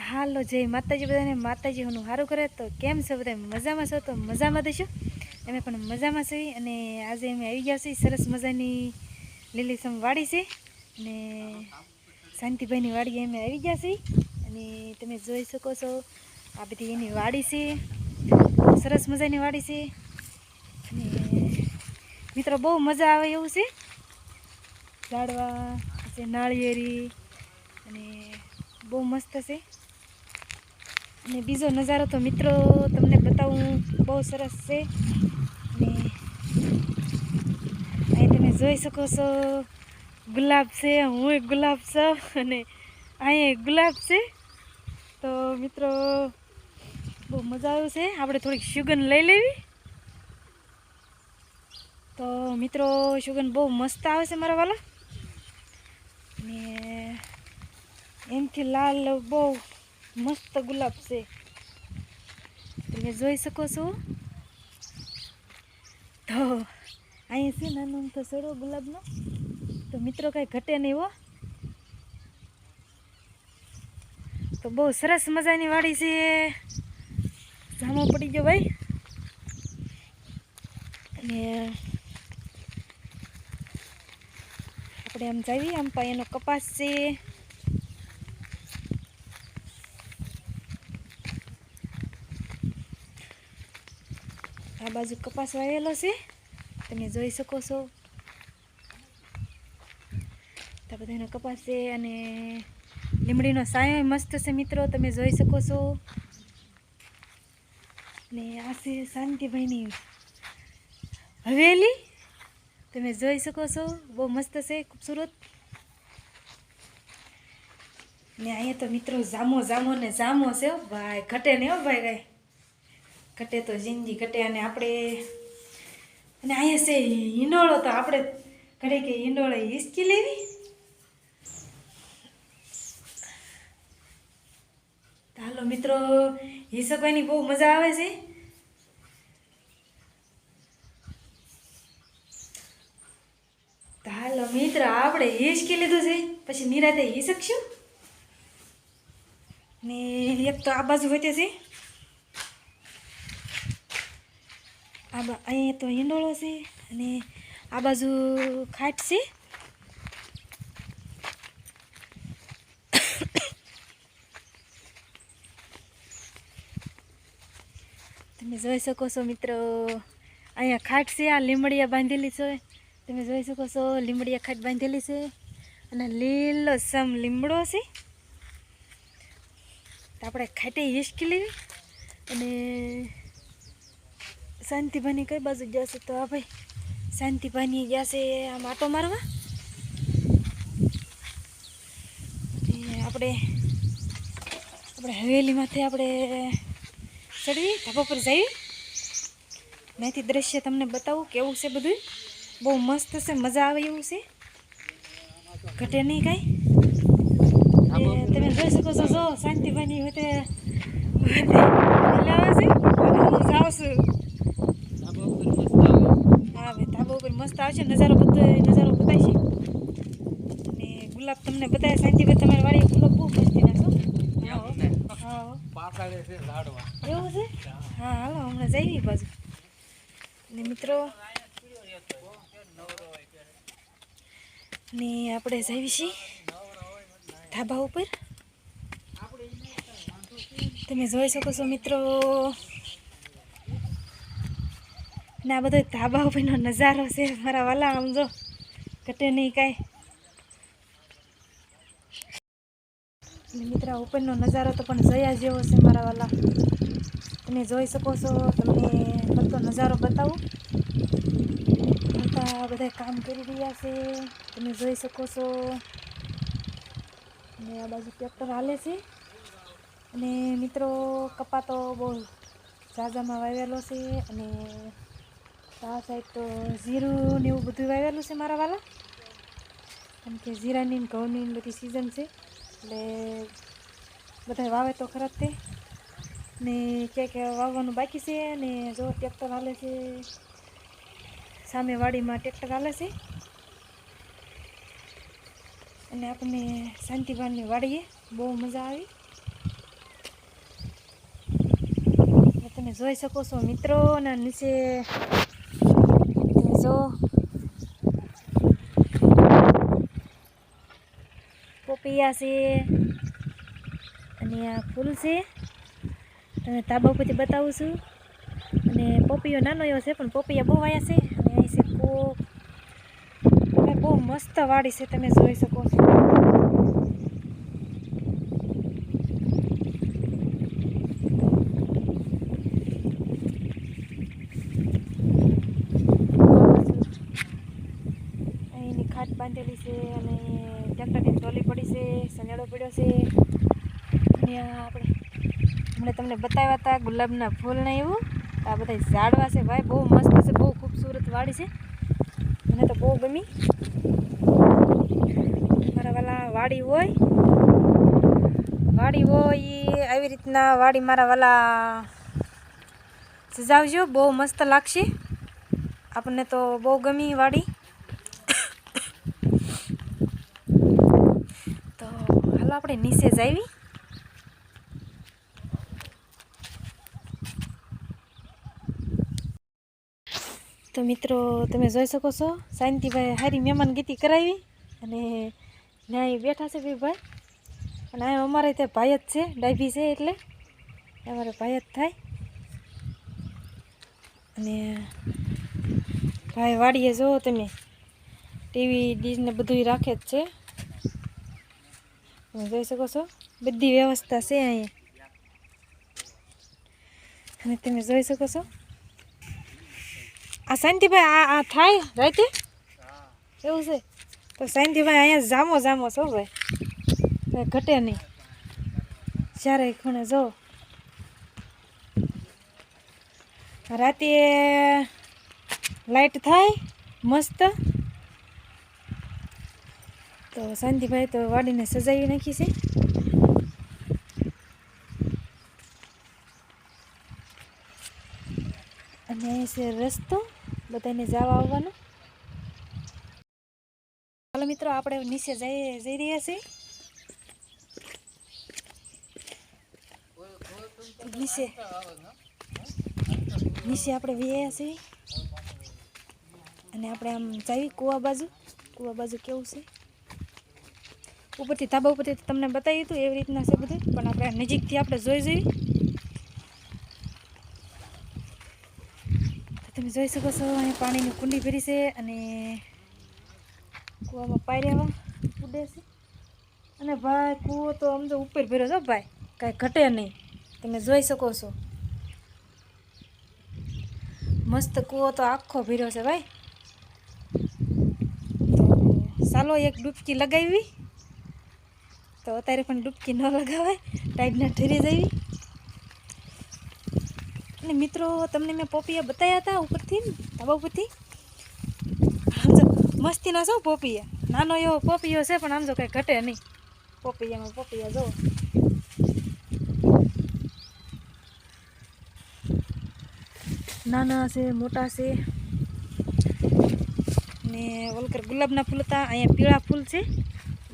હાલો જય માતાજી બધાને માતાજીનું સારું કરે તો કેમ છે બધા મજામાં છો તો મજામાં દેશો અમે પણ મજામાં છીએ અને આજે અમે આવી ગયા છીએ સરસ મજાની લીલીસમ વાડી છે અને શાંતિભાઈની વાડી અમે આવી ગયા છીએ અને તમે જોઈ શકો છો આ બધી એની વાડી છે સરસ મજાની વાડી છે અને મિત્રો બહુ મજા આવે એવું છે ઝાડવા પછી નાળિયેરી અને બહુ મસ્ત છે અને બીજો નજારો તો મિત્રો તમને બતાવું બહુ સરસ છે અને અહીં તમે જોઈ શકો છો ગુલાબ છે હું એક ગુલાબ છું અને અહીં ગુલાબ છે તો મિત્રો બહુ મજા આવ્યું છે આપણે થોડીક સુગંધ લઈ લેવી તો મિત્રો સુગંધ બહુ મસ્ત આવે છે મારા વાલા અને એમથી લાલ બહુ મસ્ત ગુલાબ છે તમે જોઈ શકો છો તો અહીં છે નાનો તો સડો ગુલાબનો તો મિત્રો કાંઈ ઘટે નહીં હો તો બહુ સરસ મજાની વાડી છે જામો પડી ગયો ભાઈ અને આપણે આમ જઈએ આમ પા એનો કપાસ છે આ બાજુ કપાસ વાવેલો છે તમે જોઈ શકો છો આ બધાનો કપાસ છે અને લીમડીનો સાયો મસ્ત છે મિત્રો તમે જોઈ શકો છો ને આ છે શાંતિભાઈની હવેલી તમે જોઈ શકો છો બહુ મસ્ત છે ખૂબસૂરત ને અહીંયા તો મિત્રો જામો ને જામો છે ભાઈ ઘટે નહીં હો ભાઈ કાંઈ ઘટે તો જિંદગી ઘટે અને આપણે અને અહીંયા છે હિંડોળો તો આપણે ઘરે કે હિંડોળે હિસકી લેવી તો હાલો મિત્રો હિસકવાની બહુ મજા આવે છે તો હાલો મિત્ર આપણે હિસકી લીધું છે પછી નિરાતે હિસકશું ને એક તો આ બાજુ હોય છે અહીંયા તો હિંડોળો છે અને આ બાજુ ખાટ છે તમે જોઈ શકો છો મિત્રો અહીંયા ખાટ છે આ લીમડિયા બાંધેલી છે તમે જોઈ શકો છો લીમડિયા ખાટ બાંધેલી છે અને લીલો સમ લીમડો છે તો આપણે ખાટે હિસકી લેવી અને શાંતિભાઈની કઈ બાજુ જશે તો આ ભાઈ શાંતિભાઈની જશે આમ આટો મારવા આપણે હવેલીમાંથી આપણે ચડવી ધાબા પર જઈએ અહીંથી દ્રશ્ય તમને બતાવું કેવું છે બધું બહુ મસ્ત છે મજા આવે એવું છે ઘટે નહીં કાંઈ તમે જોઈ શકો છો જો શાંતિભાઈની હોય તે આવે છે જાઉં છું હા ભાઈ ધાબા ઉપર મસ્ત આવશે નજારો બતાવશે અને ગુલાબ તમને બતાવે શાંતિભાઈ તમારી વાડી ગુલાબ બહુ મસ્તી નાખો એવું છે હા હાલો હમણાં જઈએ બાજુ ને મિત્રો ને આપણે જઈએ છીએ ધાબા ઉપર તમે જોઈ શકો છો મિત્રો ને આ બધો ધાબા ઉપરનો નજારો છે મારા વાલા આમ જો ઘટે નહીં કાંઈ મિત્રો ઉપરનો નજારો તો પણ જયા જેવો છે મારા વાલા તમે જોઈ શકો છો તમને બધો નજારો બતાવું બધા કામ કરી રહ્યા છે તમે જોઈ શકો છો અને આ બાજુ ટ્રેક્ટર હાલે છે અને મિત્રો કપા તો બહુ ઝાઝામાં વાવેલો છે અને આ સાઈડ તો જીરું ને એવું બધું વાવેલું છે મારા વાલા કેમ કે જીરાની ને ઘઉંની બધી સિઝન છે એટલે બધા વાવે તો ખરા જ તે ને ક્યાંક વાવવાનું બાકી છે ને જો ટ્રેક્ટર હાલે છે સામે વાડીમાં ટ્રેક્ટર હાલે છે અને આપણને શાંતિભાઈની વાડીએ બહુ મજા આવી તમે જોઈ શકો છો મિત્રો, અને નીચે તમે જો પોપિયા છે અને આ ફૂલ છે. તમે તાબા ઉપરથી બતાવું છું. અને પોપિયો નાનો એવો છે પણ પોપિયા બહુ આવ્યા છે. અને અહીં છે કોક, બહુ મસ્ત વાડી છે, તમે જોઈ શકો છો. અહીંની ખાટ બાંધેલી છે અને ટ્રેક્ટરની ટ્રોલી પડી છે, સનેડો પડ્યો છે. અને આપણે હમણાં તમને બતાવ્યા હતા ગુલાબના ફૂલને એવું. આ બધા ઝાડવા છે ભાઈ, બહુ મસ્ત છે, બહુ ખૂબસૂરત વાડી છે. મને તો બહુ ગમી. મારા વાલા વાડી હોય એ આવી રીતના વાડી મારા વાલા સજાવજો, બહુ મસ્ત લાગશે. આપણને તો બહુ ગમી વાડી. તો હાલો આપણે નીચે જાવી. તો મિત્રો તમે જોઈ શકો છો, શાંતિભાઈ હારી મહેમાનગીરી કરાવી અને ત્યાં બેઠા છે ભાઈ. અને આ અમારે ત્યાં ભાઈ જ છે, ડાયભી છે એટલે અમારે ભાઈ જ થાય. અને ભાઈ વાડીએ જુઓ તમે, ટીવી ડીશને બધું રાખે જ છે. તમે જોઈ શકો છો, બધી વ્યવસ્થા છે અહીંયા. અને તમે જોઈ શકો છો આ શાંતિભાઈ આ થાય રાતે એવું છે. તો શાંતિભાઈ અહીંયા જામો છો ભાઈ, કંઈ ઘટે નહીં. જ્યારે ખૂણે જો રાતે લાઈટ થાય મસ્ત. તો શાંતિભાઈ તો વાડીને સજાવી નાખી છે. અને અહીં છે રસ્તો બધાને જવા આવવાનો. ચાલો મિત્રો આપણે નીચે જઈ રહ્યા છીએ. નીચે આપણે વ્યા છીએ અને આપણે આમ જઈએ કૂવા બાજુ કેવું છે. ઉપરથી ધાબા ઉપરથી તમને બતાવ્યું હતું એવી રીતના છે બધું, પણ આપણે નજીકથી આપણે જોઈ જઈએ. તમે જોઈ શકો છો અહીંયા પાણીની કુંડી ભરી છે અને કૂવામાં પાયરેવા ઉડે છે. અને ભાઈ કૂવો તો આમ તો ઉપર ભર્યો છો ભાઈ, કાંઈ ઘટે નહીં. તમે જોઈ શકો છો મસ્ત કૂવો તો આખો ભર્યો છે ભાઈ. તો ચાલો એક ડૂબકી લગાવી. તો અત્યારે પણ ડૂબકી ન લગાવાય, ટાઈડના ઠરી જવી. અને મિત્રો તમને મેં પોપિયા બતાવ્યા હતા ઉપરથી, ધાબા ઉપરથી. આમ જો મસ્તીના છો પોપિયા, નાનો એવો પોપિયો છે પણ આમ જો કાંઈ ઘટે નહીં. પોપિયા જો નાના છે, મોટા છે. ને ઓલકર ગુલાબના ફૂલ હતા, અહીંયા પીળા ફૂલ છે,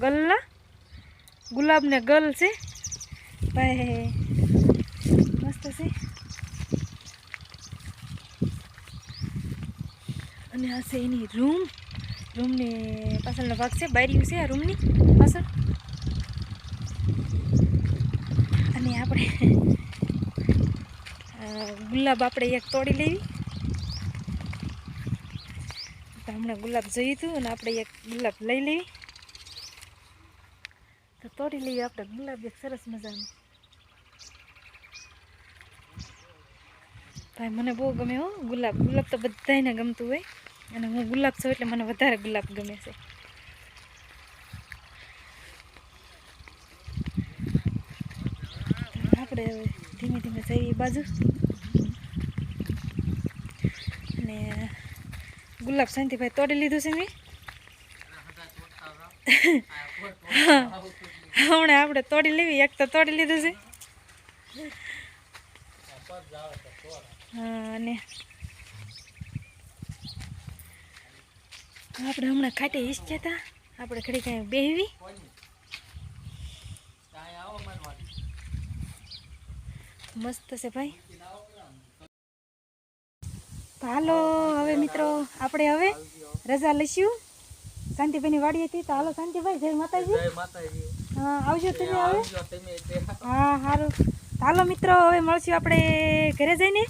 ગલના ગુલાબ ને ગલ છે ભાઈ, મસ્ત છે. અને આ છે એની રૂમની પાછળનો ભાગ છે, બારીયું છે આ રૂમની પાછળ. અને આપણે ગુલાબ આપણે એક તોડી લેવી. તો હમણાં ગુલાબ જોયું હતું અને આપણે એક ગુલાબ લઈ લેવી. તો તોડી લઈએ આપણે ગુલાબ એક સરસ મજાનું. ભાઈ મને બહુ ગમે હો ગુલાબ તો બધાને ગમતું હોય. અને હું ગુલાબ છું એટલે મને વધારે ગુલાબ ગમે છે. આપણે હવે ધીમે ધીમે જઈએ બાજુ. અને ગુલાબ શાંતિભાઈ તોડી લીધું છે મેં. હમણાં આપણે તોડી લેવી, એક તો તોડી લીધું છે. હા, અને આપણે હમણાં ખાટે ઈચ્છ્યા હતા, આપણે ઘડી કાંઈ બેહવી. મસ્ત છે ભાઈ. તો હાલો હવે મિત્રો આપણે હવે રજા લઈશું. શાંતિભાઈની વાડી હતી તો હાલો શાંતિભાઈ, જય માતાજી. હા આવજો તમે હવે. હા સારું. હાલો મિત્રો હવે મળશું આપણે ઘરે જઈને.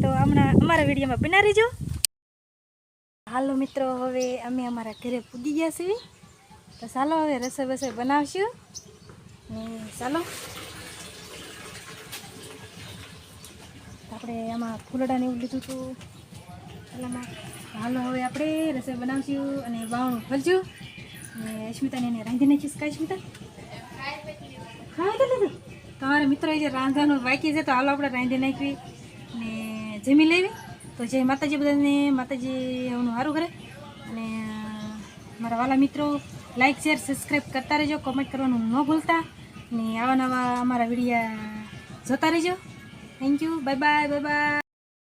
તો હમણાં અમારા વિડીયોમાં બના રહીજો. હાલો મિત્રો હવે અમે અમારા ઘરે પૂગી ગયા છીએ. તો ચાલો હવે રસોઈ બસોઈ બનાવશું ને ચાલો આપણે આમાં ફૂલડાને એવું લીધું હતું પેલામાં. હાલો હવે આપણે રસોઈ બનાવશું અને બાવણું ખોલશું અને અસ્મિતાને એને રાંધી નાખીશ. કાંઈ અસ્મિતા ખાવા લીધું તમારા મિત્રો જે રાંધવાનું બાકી છે તો હાલો આપણે રાંધી નાખવી ને જમી લેવી. તો જય માતાજી બધાને, માતાજી એનું સારું કરે. અને મારા વાલા મિત્રો લાઈક શેર સબસ્ક્રાઈબ કરતા રહેજો, કોમેન્ટ કરવાનું ન ભૂલતા ને આવા નવા અમારા વિડીયો જોતા રહેજો. Thank you. Bye bye. Bye bye.